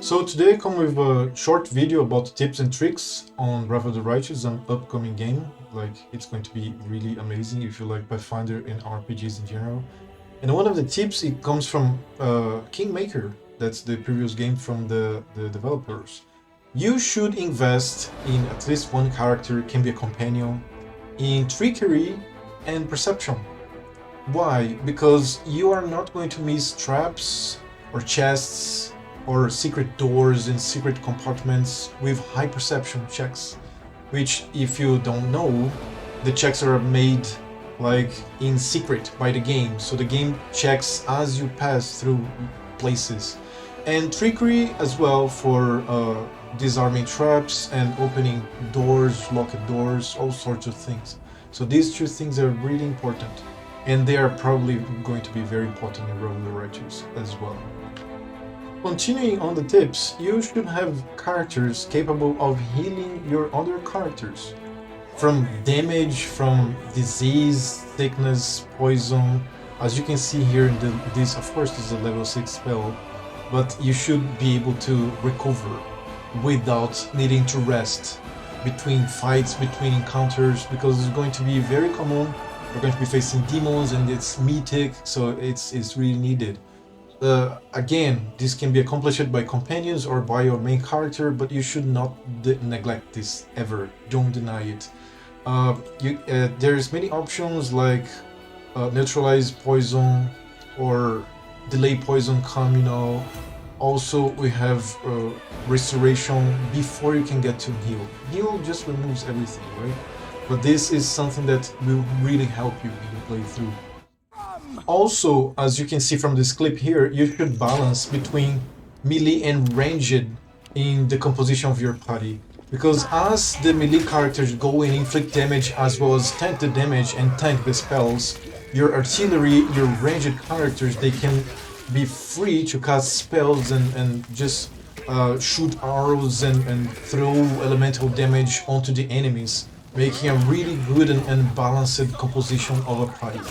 So today I come with a short video about tips and tricks on Wrath of the Righteous, an upcoming game. Like, it's going to be really amazing if you like Pathfinder and RPGs in general. And one of the tips, it comes from Kingmaker. That's the previous game from the developers. You should invest in at least one character, can be a companion, in trickery and perception. Why? Because you are not going to miss traps or chests or secret doors and secret compartments with high perception checks, which, if you don't know, the checks are made like in secret by the game, so the game checks as you pass through places. And trickery as well for disarming traps and opening doors, locked doors, all sorts of things. So these two things are really important, and they are probably going to be very important in Wrath of the Righteous as well. Continuing on the tips, you should have characters capable of healing your other characters from damage, from disease, sickness, poison. As you can see here, this of course is a level 6 spell, but you should be able to recover without needing to rest between fights, between encounters, because it's going to be very common. We're going to be facing demons and it's mythic, so it's really needed. Again, this can be accomplished by companions or by your main character, but you should not neglect this ever. Don't deny it. There's many options like neutralize poison or delay poison communal. Also, we have restoration before you can get to heal. Heal just removes everything, right? But this is something that will really help you in the playthrough. Also, as you can see from this clip here, you should balance between melee and ranged in the composition of your party. Because as the melee characters go and inflict damage as well as tank the damage and tank the spells, your artillery, your ranged characters, they can be free to cast spells and just shoot arrows and throw elemental damage onto the enemies, making a really good and balanced composition of a party.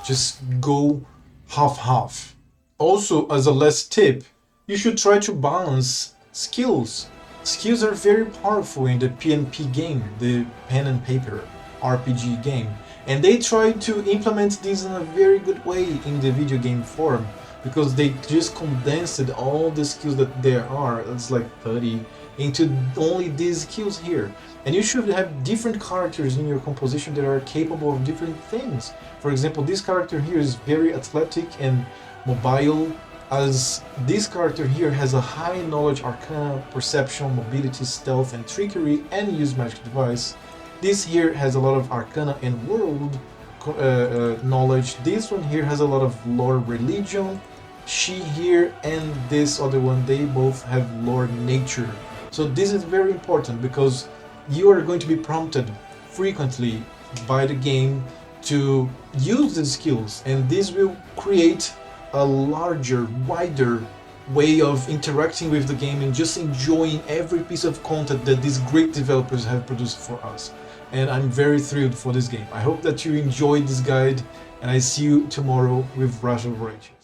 Just go half-half. Also, as a last tip, you should try to balance skills. Skills are very powerful in the PnP game, the pen and paper RPG game, and they try to implement this in a very good way in the video game form, because they just condensed all the skills that there are, it's like 30, into only these skills here. And you should have different characters in your composition that are capable of different things. For example, this character here is very athletic and mobile, as this character here has a high knowledge, arcana, perception, mobility, stealth, and trickery, and use magic device. This here has a lot of arcana and world knowledge. This one here has a lot of lore, religion. She here and this other one, they both have lore, nature. So this is very important because you are going to be prompted frequently by the game to use the skills, and this will create a larger, wider way of interacting with the game and just enjoying every piece of content that these great developers have produced for us. And I'm very thrilled for this game. I hope that you enjoyed this guide, and I see you tomorrow with Wrath of the Righteous.